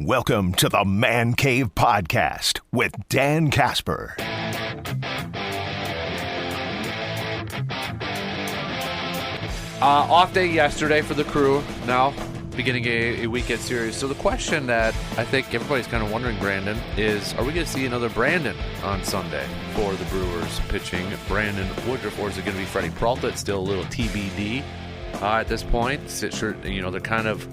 Welcome to the Man Cave Podcast with Dan Casper. Off day yesterday for the crew, now beginning a weekend series. So the question that I think everybody's kind of wondering, Brandon, is are we going to see another Brandon on Sunday for the Brewers pitching Brandon Woodruff, or is it going to be Freddie Peralta? It's still a little TBD at this point. Sure, you know, they're kind of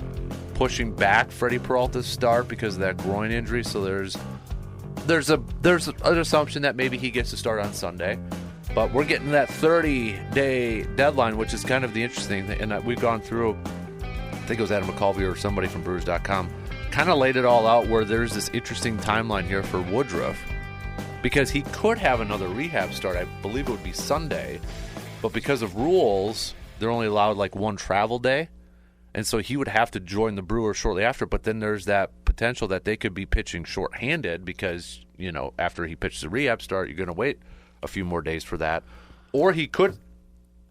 pushing back Freddie Peralta's start because of that groin injury. So there's an assumption that maybe he gets to start on Sunday. But we're getting that 30-day deadline, which is kind of the interesting thing. And we've gone through, I think it was Adam McCulvey or somebody from Brewers.com, kind of laid it all out where there's this interesting timeline here for Woodruff. Because he could have another rehab start. I believe it would be Sunday. But because of rules, they're only allowed like one travel day. And so he would have to join the Brewers shortly after. But then there's that potential that they could be pitching shorthanded because, you know, after he pitches a rehab start, you're going to wait a few more days for that. Or he could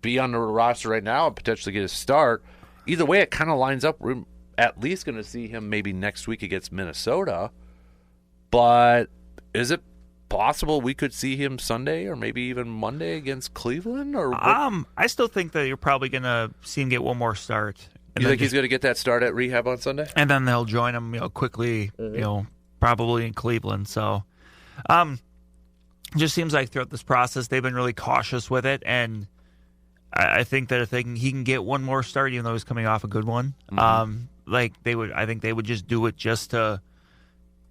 be on the roster right now and potentially get a start. Either way, it kind of lines up. We're at least going to see him maybe next week against Minnesota. But is it possible we could see him Sunday or maybe even Monday against Cleveland? Or I still think that you're probably going to see him get one more start. You think he's going to get that start at rehab on Sunday? And then they'll join him, quickly, probably in Cleveland. So, just seems like throughout this process they've been really cautious with it, and I think that if he can get one more start, even though he's coming off a good one, I think they would just do it just to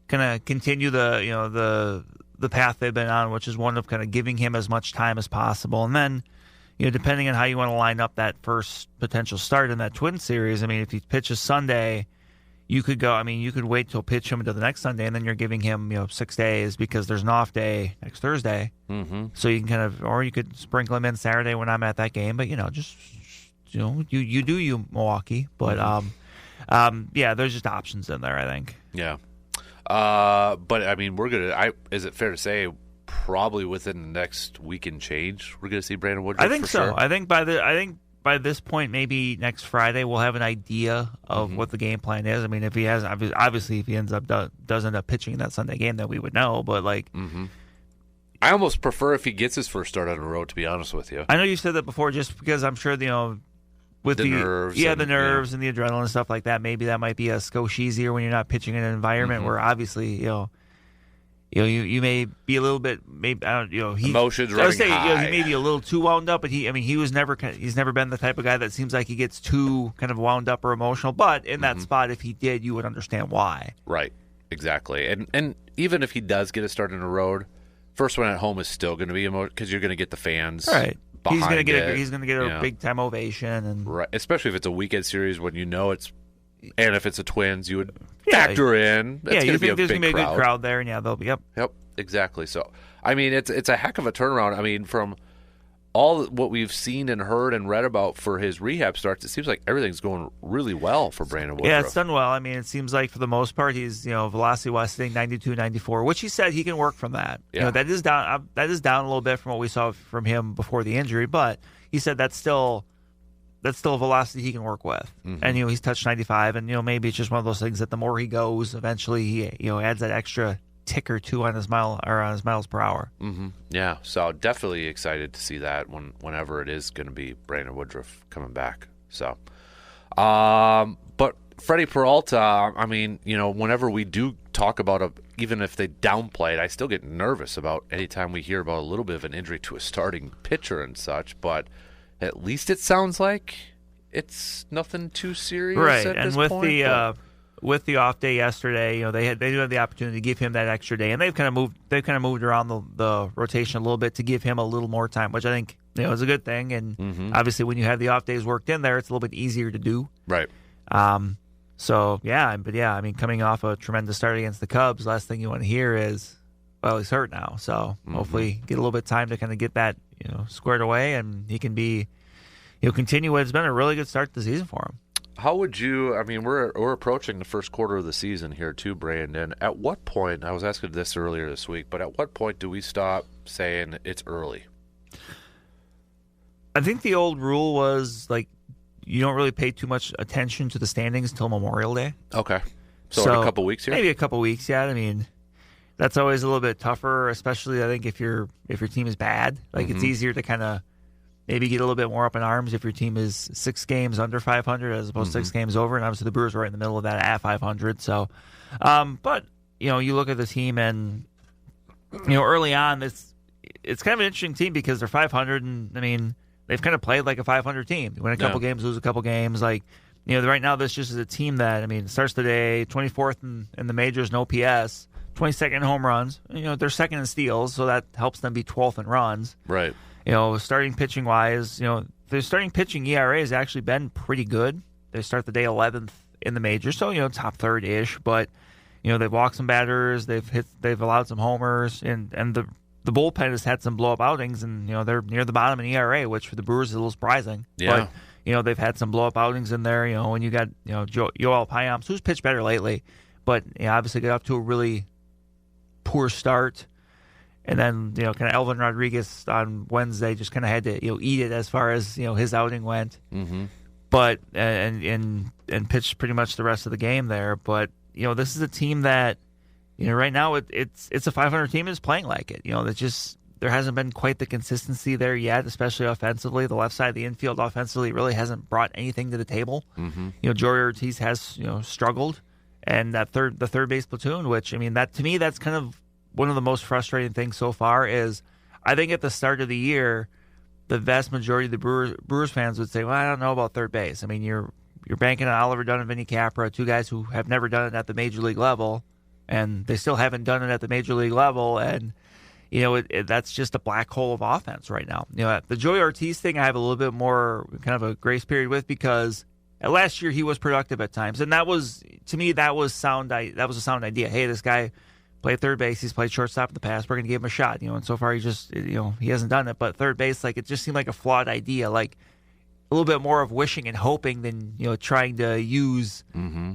kind of continue the path they've been on, which is one of kind of giving him as much time as possible, and then. Depending on how you want to line up that first potential start in that Twin series, I mean, if he pitches Sunday, you could wait till pitch him until the next Sunday, and then you're giving him, 6 days because there's an off day next Thursday. Mm-hmm. So you can or you could sprinkle him in Saturday when I'm at that game, but, you do you, Milwaukee. But, there's just options in there, I think. Yeah. But, I mean, is it fair to say, probably within the next week and change, we're going to see Brandon Woodruff. I think so. Sure. I think by this point, maybe next Friday, we'll have an idea of what the game plan is. I mean, if he ends up does end up pitching that Sunday game, then we would know. But I almost prefer if he gets his first start on the road. To be honest with you, I know you said that before, just because I'm sure with the nerves, the nerves and the adrenaline and stuff like that. Maybe that might be a skosh easier when you're not pitching in an environment where obviously you may be a little bit, emotions running high. He may be a little too wound up, but he's never been the type of guy that seems like he gets too kind of wound up or emotional. But in that spot, if he did, you would understand why. Right, exactly. And even if he does get a start on the road, first one at home is still going to be emotional because you're going to get the fans. Right. He's going to get a big time ovation, and right, especially if it's a weekend series when it's. And if it's a Twins, you would factor in. It's going to be a big crowd. There's going to be a good crowd there, and they'll be, Yep, exactly. So, I mean, it's a heck of a turnaround. I mean, from all what we've seen and heard and read about for his rehab starts, it seems like everything's going really well for Brandon Woodruff. Yeah, it's done well. I mean, it seems like for the most part, he's, velocity-wise sitting 92, 94, which he said he can work from that. Yeah. That is down a little bit from what we saw from him before the injury, but he said that's still a velocity he can work with. Mm-hmm. And, he's touched 95, and, maybe it's just one of those things that the more he goes, eventually he, adds that extra tick or two on his miles per hour. Mm-hmm. Yeah, so definitely excited to see that whenever it is going to be Brandon Woodruff coming back. So, but Freddie Peralta, I mean, whenever we do talk about even if they downplay it, I still get nervous about anytime we hear about a little bit of an injury to a starting pitcher and such, but at least it sounds like it's nothing too serious at this point. Right, and with the off day yesterday, they do have the opportunity to give him that extra day, and they've kind of moved around the rotation a little bit to give him a little more time, which I think is a good thing. And obviously, when you have the off days worked in there, it's a little bit easier to do. Right. So I mean, coming off a tremendous start against the Cubs, last thing you want to hear is, well, he's hurt now. So hopefully, get a little bit of time to kind of get that squared away, and he can be continue. It's been a really good start to the season for him. How would you? I mean, we're approaching the first quarter of the season here too, Brandon. At what point? I was asking this earlier this week, but at what point do we stop saying it's early? I think the old rule was you don't really pay too much attention to the standings until Memorial Day. Okay. So in a couple weeks here? Maybe a couple weeks, yeah. I mean, that's always a little bit tougher, especially I think if your team is bad. Like it's easier to kind of maybe get a little bit more up in arms if your team is 6 games under 500 as opposed to 6 games over. And obviously the Brewers were right in the middle of that at 500. So, but you look at the team and early on it's kind of an interesting team because they're 500 and I mean they've kind of played like a 500 team. They win a couple games, lose a couple games. Like right now this just is a team that I mean starts the day 24th in the majors, no OPS. 22nd in home runs. They're second in steals, so that helps them be 12th in runs. Right. Starting pitching wise, their starting pitching ERA has actually been pretty good. They start the day 11th in the majors, so top third ish. But they've walked some batters, they've allowed some homers, and the bullpen has had some blow up outings, and they're near the bottom in ERA, which for the Brewers is a little surprising. Yeah. But they've had some blow up outings in there. When you got Yoel Payamps, who's pitched better lately, but obviously got off to a really poor start, and then kind of Elvin Rodriguez on Wednesday just kind of had to eat it as far as his outing went, but and pitched pretty much the rest of the game there. But this is a team that right now it's a 500 team is playing like it. There hasn't been quite the consistency there yet, especially offensively. The left side of the infield offensively really hasn't brought anything to the table. Jory Ortiz has struggled. And the third base platoon, which I mean, that to me, that's kind of one of the most frustrating things so far. Is I think at the start of the year, the vast majority of the Brewers fans would say, "Well, I don't know about third base." I mean, you're banking on Oliver Dunn and Vinny Capra, 2 guys who have never done it at the major league level, and they still haven't done it at the major league level. And that's just a black hole of offense right now. The Joey Ortiz thing, I have a little bit more kind of a grace period with because. Last year he was productive at times, and that was to me that was sound. That was a sound idea. Hey, this guy played third base. He's played shortstop in the past. We're going to give him a shot. And so far he just he hasn't done it. But third base, like it just seemed like a flawed idea. Like a little bit more of wishing and hoping than trying to use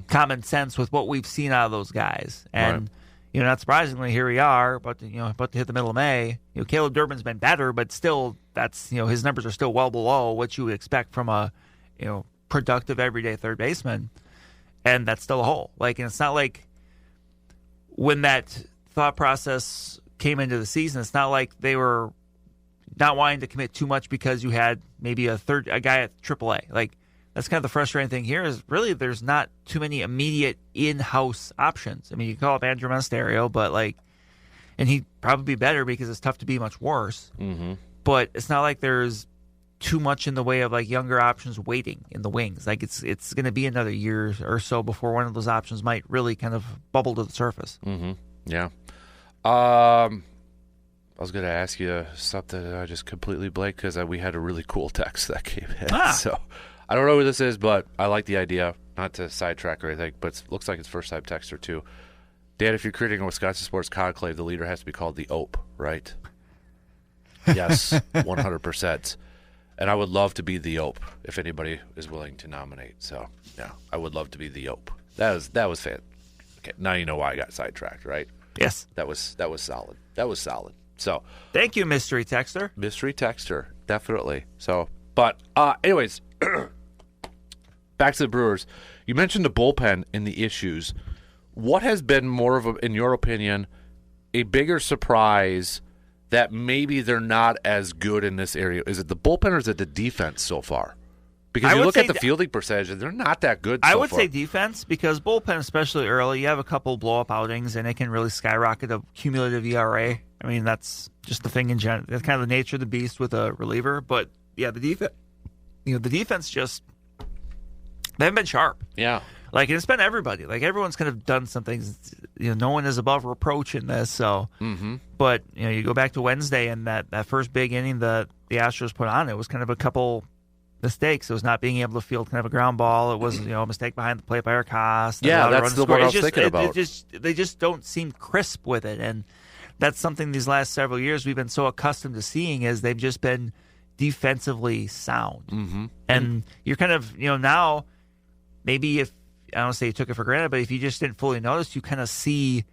common sense with what we've seen out of those guys. And not surprisingly, here we are. But about to hit the middle of May. Caleb Durbin's been better, but still, that's his numbers are still well below what you would expect from a productive everyday third baseman, and that's still a hole. And it's not like when that thought process came into the season, it's not like they were not wanting to commit too much because you had maybe a guy at AAA. That's kind of the frustrating thing here is really there's not too many immediate in-house options. I mean, you can call up Andrew Monasterio, but and he'd probably be better because it's tough to be much worse. But it's not like there's too much in the way of younger options waiting in the wings. It's going to be another year or so before one of those options might really kind of bubble to the surface. Yeah. I was going to ask you something that I just completely blanked because we had a really cool text that came in. So I don't know who this is, but I like the idea. Not to sidetrack or anything, but it looks like it's first-time texter too. Dan, if you're creating a Wisconsin sports conclave, the leader has to be called the OPE, right? Yes, 100%. And I would love to be the OPE if anybody is willing to nominate. So, yeah, I would love to be the OPE. That was fan. Okay, now you know why I got sidetracked, right? Yes. That was solid. That was solid. So, thank you, mystery texter. Mystery texter, definitely. So, but anyways, back to the Brewers. You mentioned the bullpen and the issues. What has been more of in your opinion, a bigger surprise that maybe they're not as good in this area? Is it the bullpen or is it the defense so far? Because you look at the fielding percentage, and they're not that good so far. I would say defense because bullpen, especially early, you have a couple blow-up outings, and it can really skyrocket a cumulative ERA. I mean, that's just the thing in general. That's kind of the nature of the beast with a reliever. But, yeah, the defense just – they haven't been sharp. Yeah. And it's been everybody. Everyone's kind of done some things. No one is above reproach in this. So, but you go back to Wednesday and that first big inning that the Astros put on, it was kind of a couple mistakes. It was not being able to field kind of a ground ball. It was a mistake behind the plate by Arcas. Yeah, that's the one I was thinking about. They just don't seem crisp with it, and that's something these last several years we've been so accustomed to seeing is they've just been defensively sound. And you're kind of now maybe if. I don't say you took it for granted, but if you just didn't fully notice, you kind of see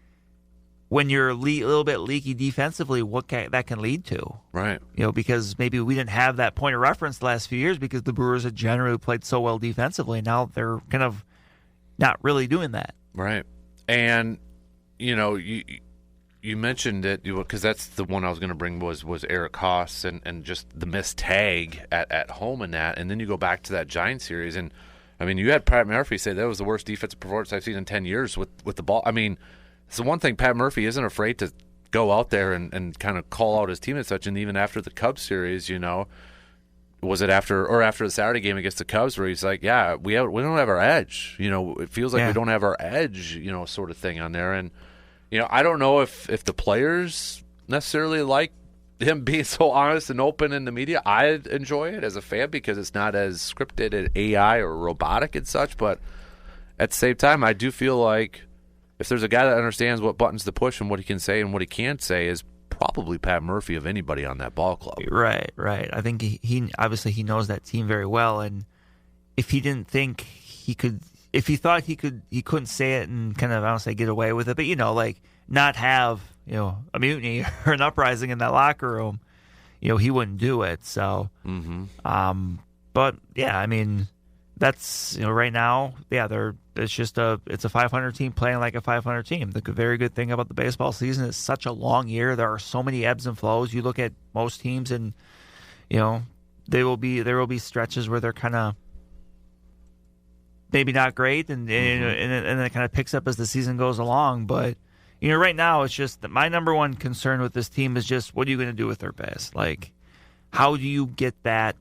when you're a little bit leaky defensively what that can lead to. Right. Because maybe we didn't have that point of reference the last few years because the Brewers had generally played so well defensively. Now they're kind of not really doing that. Right. And, you mentioned it because that's the one I was going to bring was Eric Haas and just the missed tag at home in that. And then you go back to that Giants series. And, I mean, you had Pat Murphy say that was the worst defensive performance I've seen in 10 years with the ball. I mean, it's the one thing Pat Murphy isn't afraid to go out there and kind of call out his team and such. And even after the Cubs series, was it after the Saturday game against the Cubs where he's like, yeah, we don't have our edge. It feels like we don't have our edge, sort of thing on there. And, I don't know if the players necessarily like him being so honest and open in the media. I enjoy it as a fan because it's not as scripted and AI or robotic and such. But at the same time, I do feel like if there's a guy that understands what buttons to push and what he can say and what he can't say is probably Pat Murphy of anybody on that ball club. Right. I think he obviously he knows that team very well, and if he didn't think he could, if he thought he couldn't say it and kind of, I don't say get away with it, but like not have a mutiny or an uprising in that locker room, he wouldn't do it. So, but yeah, I mean, that's right now, it's a 500 team playing like a 500 team. The very good thing about the baseball season is such a long year. There are so many ebbs and flows. You look at most teams, and there will be stretches where they're kind of maybe not great, and it kind of picks up as the season goes along. But right now, it's just that my number one concern with this team is just what are you going to do with their base? Like, how do you get that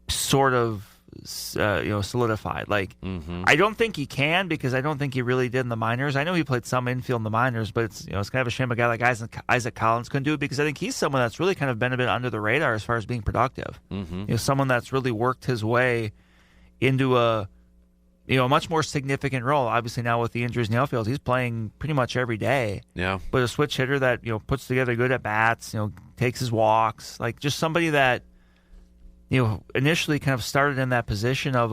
sort of solidified? Like, I don't think he can, because I don't think he really did in the minors. I know he played some infield in the minors, but it's it's kind of a shame a guy like Isaac Collins couldn't do it, because I think he's someone that's really kind of been a bit under the radar as far as being productive. Someone that's really worked his way into a much more significant role. Obviously now with the injuries in the outfield, he's playing pretty much every day. Yeah. But a switch hitter that puts together good at bats, takes his walks, like just somebody that initially kind of started in that position of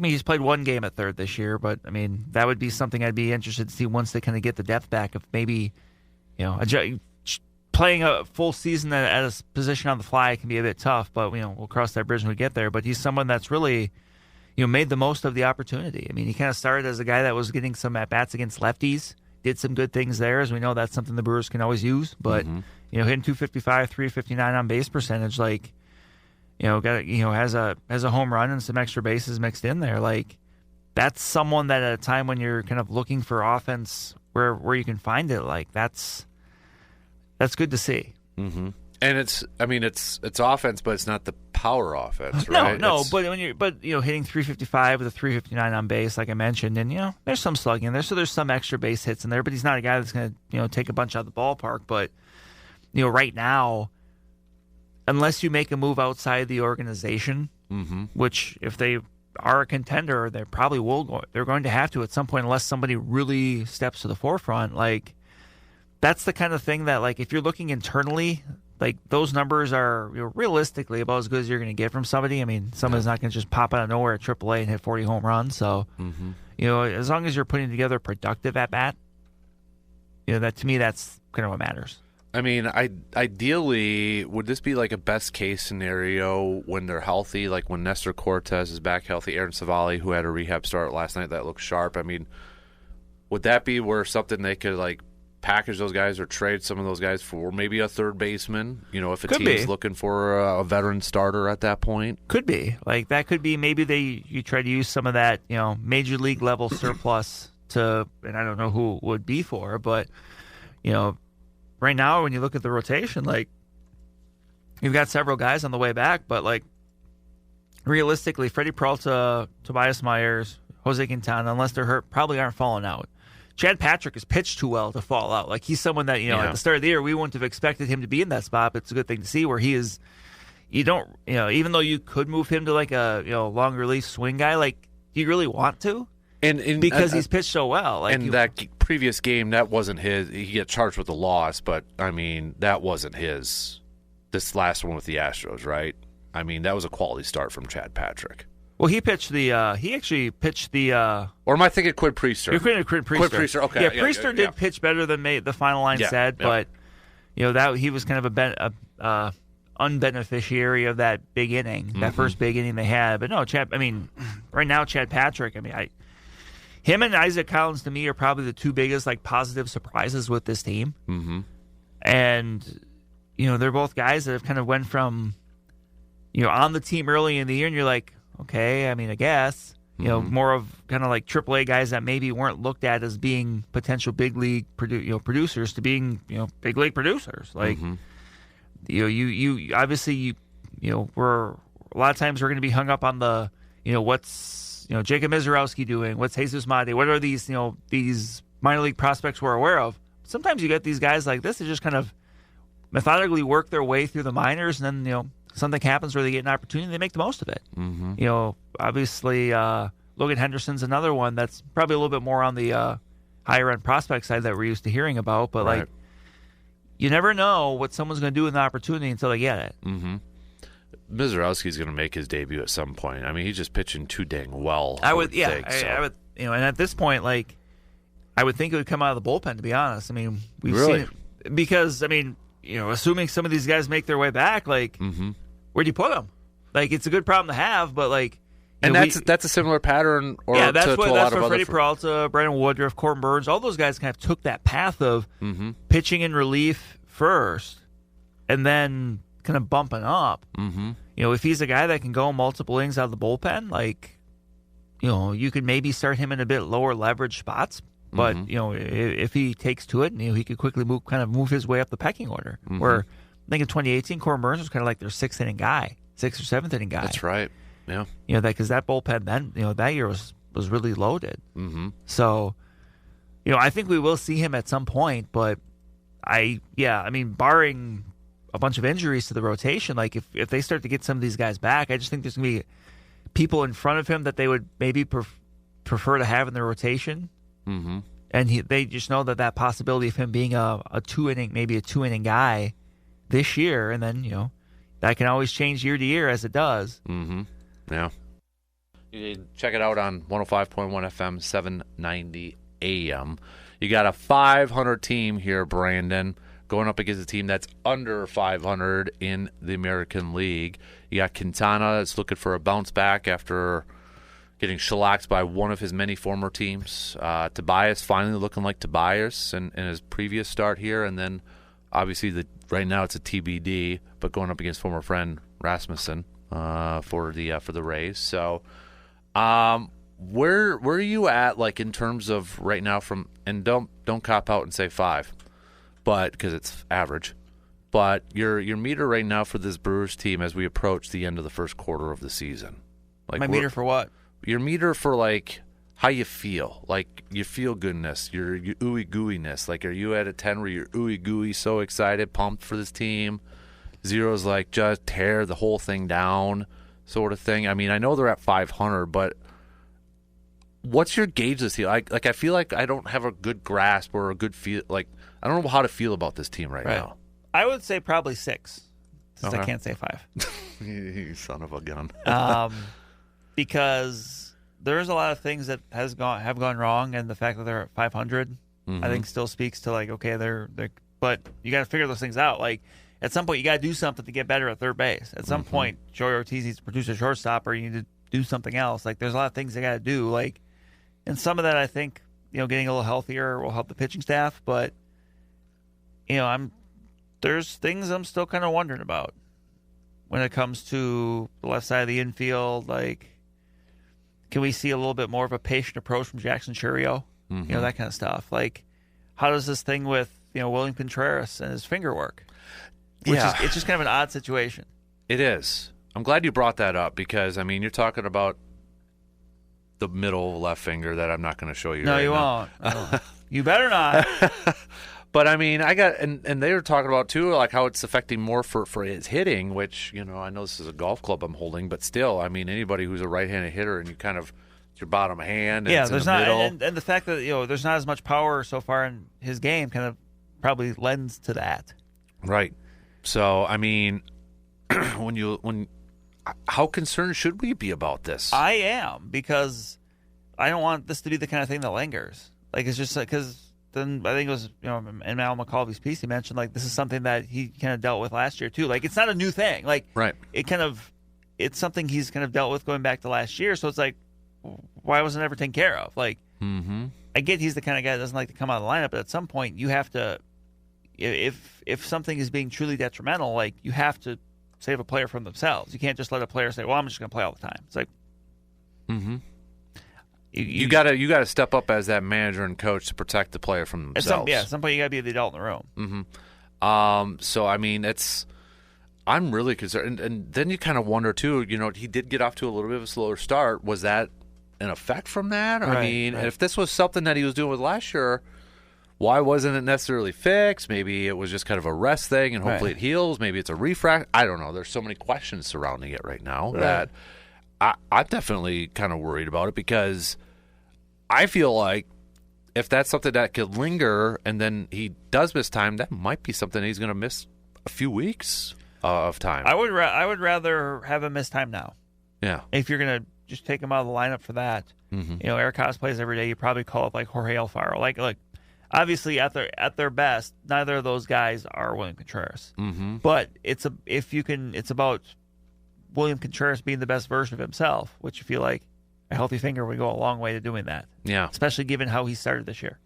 he's played one game at third this year, but I mean, that would be something I'd be interested to see once they kind of get the depth back. If maybe, playing a full season at a position on the fly can be a bit tough, but we'll cross that bridge when we get there. But he's someone that's really, made the most of the opportunity. I mean, he kind of started as a guy that was getting some at bats against lefties, did some good things there, as we know that's something the Brewers can always use. But hitting 255, 359 on base percentage, like has a home run and some extra bases mixed in there. Like, that's someone that at a time when you're kind of looking for offense where you can find it, like that's good to see. And it's offense, but it's not the power offense, right? No. But hitting 355 with a 359 on base, like I mentioned, and there's some slugging in there, so there's some extra base hits in there. But he's not a guy that's going to take a bunch out of the ballpark. But right now, unless you make a move outside the organization, which if they are a contender, they probably will go. They're going to have to at some point, unless somebody really steps to the forefront. Like, that's the kind of thing that, like, if you're looking internally, like, those numbers are realistically about as good as you're going to get from somebody. I mean, somebody's not going to just pop out of nowhere at AAA and hit 40 home runs. So, as long as you're putting together a productive at bat, that to me, that's kind of what matters. I mean, ideally, would this be like a best case scenario when they're healthy, like when Nestor Cortez is back healthy, Aaron Savali, who had a rehab start last night that looked sharp? I mean, would that be where something they could like package those guys or trade some of those guys for maybe a third baseman, if a team's looking for a veteran starter at that point? Could be. Like, that could be, maybe you try to use some of that, major league level surplus to, and I don't know who it would be for, but, right now when you look at the rotation, like, you've got several guys on the way back, but, like, realistically, Freddie Peralta, Tobias Myers, Jose Quintana, unless they're hurt, probably aren't falling out. Chad Patrick has pitched too well to fall out. Like, he's someone that, at the start of the year, we wouldn't have expected him to be in that spot, but it's a good thing to see where he is. You don't, even though you could move him to like a, long release swing guy, like, do you really want to? And because he's pitched so well. Like, and that previous game, that wasn't his. He got charged with a loss, but, I mean, that wasn't his. This last one with the Astros, right? I mean, that was a quality start from Chad Patrick. Well, he actually pitched the... or am I thinking Quinn Priester? You're thinking Quinn Priester. Quinn Priester, okay. Yeah, Priester did pitch better than the final line said, but, that he was kind of a unbeneficiary of that big inning, that first big inning they had. But no, right now, Chad Patrick, I mean, him and Isaac Collins to me are probably the two biggest like positive surprises with this team. Mm-hmm. And they're both guys that have kind of went from on the team early in the year, and you're like, okay, I mean, I guess more of kind of like AAA guys that maybe weren't looked at as being potential big league producers to being big league producers. Like you obviously we're a lot of times we're going to be hung up on the what's Jacob Mizorowski doing, what's Jesus Mate, what are these these minor league prospects we're aware of. Sometimes you get these guys like this that just kind of methodically work their way through the minors, and then something happens where they get an opportunity, they make the most of it. Mm-hmm. Obviously Logan Henderson's another one that's probably a little bit more on the higher end prospect side that we're used to hearing about, but right. like you never know what someone's going to do with an opportunity until they get it. Mm-hmm. Mizorowski's going to make his debut at some point. I mean, he's just pitching too dang well. I would think, so. I would, and at this point, like, I would think it would come out of the bullpen. To be honest, I mean, we've really? seen it because I mean, assuming some of these guys make their way back, like, where do you put them? Like, it's a good problem to have, but like, and that's a similar pattern. Or that's to what a lot of Freddie other Peralta, Brandon Woodruff, Corbin Burns, all those guys kind of took that path of pitching in relief first, and then kind of bumping up. Mm-hmm. If he's a guy that can go multiple innings out of the bullpen, like, you could maybe start him in a bit lower leverage spots. But, if he takes to it, and he could quickly move his way up the pecking order. Where I think in 2018, Corbin Burns was kind of like their sixth or seventh inning guy. That's right. Yeah. Because that bullpen then, that year was really loaded. Mm-hmm. So, I think we will see him at some point. But I mean, barring a bunch of injuries to the rotation, like if they start to get some of these guys back, I just think there's going to be people in front of him that they would maybe prefer to have in their rotation. Mm-hmm. And they just know that possibility of him being a two inning guy this year, and then that can always change year to year as it does. Mm-hmm. Yeah. You can check it out on 105.1 FM, 790 AM. You got a 500 team here, Brandon, going up against a team that's under 500 in the American League. You got Quintana that's looking for a bounce back after getting shellacked by one of his many former teams. Tobias finally looking like Tobias in his previous start here. And then, obviously, right now it's a TBD, but going up against former friend Rasmussen for the Rays. So, where are you at, like, in terms of right now from – and don't cop out and say 5, but because it's average. But your meter right now for this Brewers team as we approach the end of the first quarter of the season. Like, my meter for what? Your meter for, like, how you feel. Like, your feel-goodness, your ooey-gooiness. Like, are you at a 10 where you're ooey-gooey, so excited, pumped for this team? 0's like, just tear the whole thing down sort of thing. I mean, I know they're at 500, but what's your gauge this year? I feel like I don't have a good grasp or a good feel. Like, I don't know how to feel about this team right now. I would say probably 6, since Okay. I can't say 5. You son of a gun. Because there's a lot of things that have gone wrong, and the fact that they're at 500, I think still speaks to, like, okay, they're but you got to figure those things out. Like, at some point, you got to do something to get better at third base. At some point, Joey Ortiz needs to produce a shortstop, or you need to do something else. Like, there's a lot of things they got to do. Like, and some of that, I think, getting a little healthier will help the pitching staff. But there's things I'm still kind of wondering about when it comes to the left side of the infield. Like, can we see a little bit more of a patient approach from Jackson Churio? That kind of stuff. Like, how does this thing with William Contreras and his finger work? It's just kind of an odd situation. It is. I'm glad you brought that up because, I mean, you're talking about the middle left finger that I'm not going to show you. No, right you now. won't. You better not. But, I mean, and they were talking about, too, like how it's affecting more for his hitting, which, I know this is a golf club I'm holding, but still, I mean, anybody who's a right-handed hitter and you kind of, it's your bottom hand. And there's not, and the fact that, there's not as much power so far in his game kind of probably lends to that. Right. So, I mean, how concerned should we be about this? I am, because I don't want this to be the kind of thing that lingers. Like, it's just because then I think it was, in Al McCalvy's piece, he mentioned, like, this is something that he kind of dealt with last year, too. Like, it's not a new thing. Like, right. It's something he's kind of dealt with going back to last year. So it's like, why wasn't it ever taken care of? Like, Mm-hmm. I get he's the kind of guy that doesn't like to come out of the lineup, but at some point you have to, if something is being truly detrimental, like you have to save a player from themselves. You can't just let a player say, "Well, I'm just going to play all the time." It's like, you gotta step up as that manager and coach to protect the player from themselves. At some point you got to be the adult in the room. Mm-hmm. So I mean, I'm really concerned, and then you kind of wonder too. He did get off to a little bit of a slower start. Was that an effect from that? Right, I mean, right. if this was something that he was doing with last year, why wasn't it necessarily fixed? Maybe it was just kind of a rest thing, and hopefully it heals. Maybe it's a refract. I don't know. There's so many questions surrounding it right now that I'm definitely kind of worried about it, because I feel like if that's something that could linger and then he does miss time, that might be something he's going to miss a few weeks of time. I would rather have him miss time now. Yeah. If you're going to just take him out of the lineup for that, Eric Haas plays every day. You probably call up like Jorge Alfaro. Like, obviously at their best, neither of those guys are William Contreras. Mm-hmm. But it's about William Contreras being the best version of himself, which you feel like a healthy finger would go a long way to doing that. Yeah. Especially given how he started this year.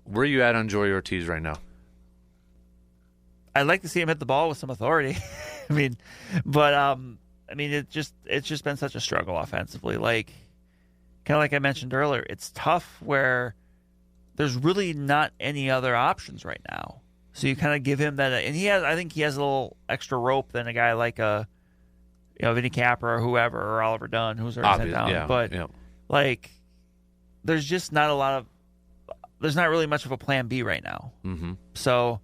Where are you at on Joey Ortiz right now? I'd like to see him hit the ball with some authority. It's just been such a struggle offensively. Like, kind of like I mentioned earlier, it's tough where there's really not any other options right now. So you kind of give him that, and I think he has a little extra rope than a guy like Vinny Capra or whoever, or Oliver Dunn, who's already sent down. Yeah, but like, there's just not there's not really much of a plan B right now. Mm-hmm. So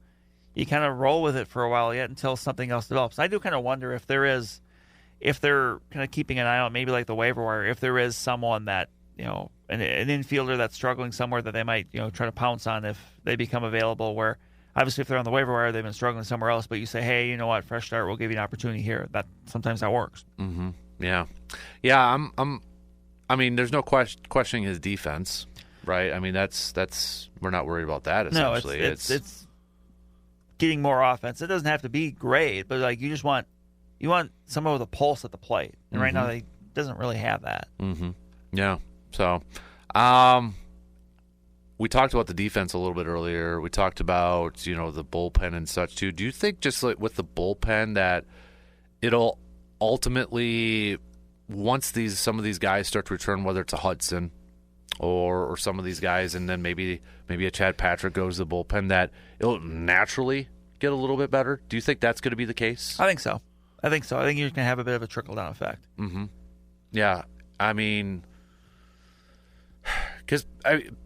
you kind of roll with it for a while yet until something else develops. I do kind of wonder if they're kind of keeping an eye out, maybe like the waiver wire, if there is someone that, an infielder that's struggling somewhere that they might, try to pounce on if they become available, where obviously if they're on the waiver wire, they've been struggling somewhere else, but you say, hey, you know what, fresh start, we'll give you an opportunity here. Sometimes that works. Mm-hmm. Yeah. Yeah. There's no questioning his defense, right? I mean, that's we're not worried about that essentially. No, it's getting more offense. It doesn't have to be great, but like you want someone with a pulse at the plate. And right now he doesn't really have that. Mm-hmm. Yeah. So, we talked about the defense a little bit earlier. We talked about, the bullpen and such too. Do you think just like with the bullpen that it'll ultimately, once some of these guys start to return, whether it's a Hudson or some of these guys, and then maybe a Chad Patrick goes to the bullpen, that it'll naturally get a little bit better? Do you think that's going to be the case? I think so. I think you're going to have a bit of a trickle-down effect. Mm-hmm. Yeah. I mean, because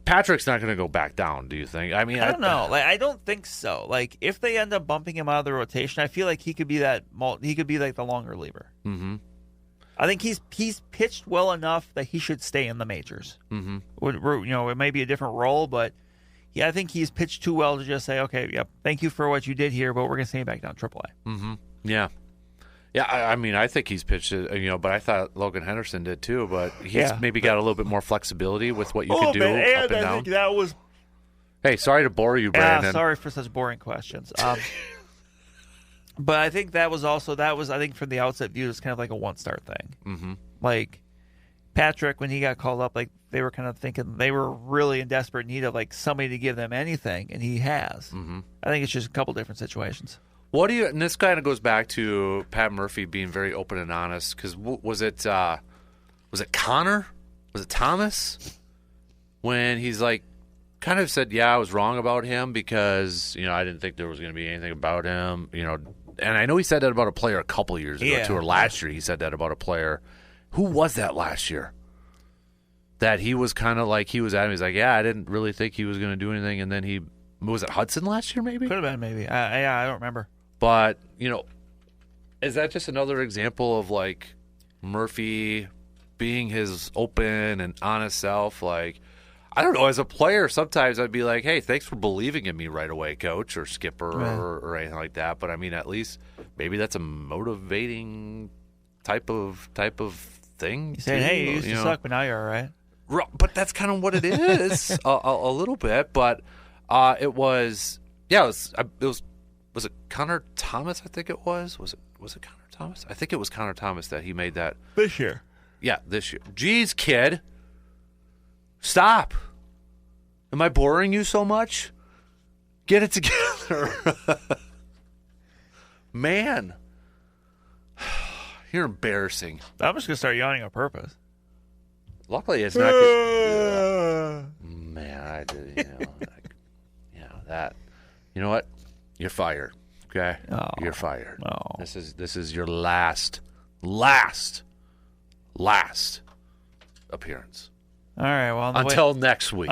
Patrick's not going to go back down, do you think? I mean, I don't know. Like, I don't think so. Like, if they end up bumping him out of the rotation, I feel like he could be like the longer reliever. Mm-hmm. I think he's pitched well enough that he should stay in the majors. Mm-hmm. It may be a different role, but I think he's pitched too well to just say, okay, yep, thank you for what you did here, but we're going to send you back down AAA. Mm-hmm. Yeah. Yeah, I think he's pitched it, but I thought Logan Henderson did too, but he's maybe got a little bit more flexibility with what you can do up and down. I think that was... Hey, sorry to bore you, Brandon. Sorry for such boring questions. But I think that was I think from the outset viewed as kind of like a one-start thing. Mm-hmm. Like, Patrick, when he got called up, like, they were kind of thinking they were really in desperate need of like somebody to give them anything, and he has. Mm-hmm. I think it's just a couple different situations. And this kind of goes back to Pat Murphy being very open and honest, because was it Connor? Was it Thomas? When he's like, kind of said, yeah, I was wrong about him because, I didn't think there was going to be anything about him, and I know he said that about a player a couple years ago too, or last year he said that about a player. Who was that last year? That he was kind of like, he was at him, he's like, yeah, I didn't really think he was going to do anything, and then was it Hudson last year maybe? Could have been maybe. I don't remember. But, is that just another example of, like, Murphy being his open and honest self? Like, I don't know. As a player, sometimes I'd be like, hey, thanks for believing in me right away, coach or skipper or anything like that. But, I mean, at least maybe that's a motivating type of thing. You saying, hey, you used to suck, but now you're all right. But that's kind of what it is a little bit. But it was was it Connor Thomas? I think it was. Was it Connor Thomas? I think it was Connor Thomas that he made that this year. Yeah, this year. Jeez, kid, stop. Am I boring you so much? Get it together. Man. You're embarrassing. I'm just going to start yawning on purpose. Luckily, it's not good. Man, I did, that. You know what? You're fired. Okay? Oh, You're fired. no. This is your last appearance. All right. Well, until next week.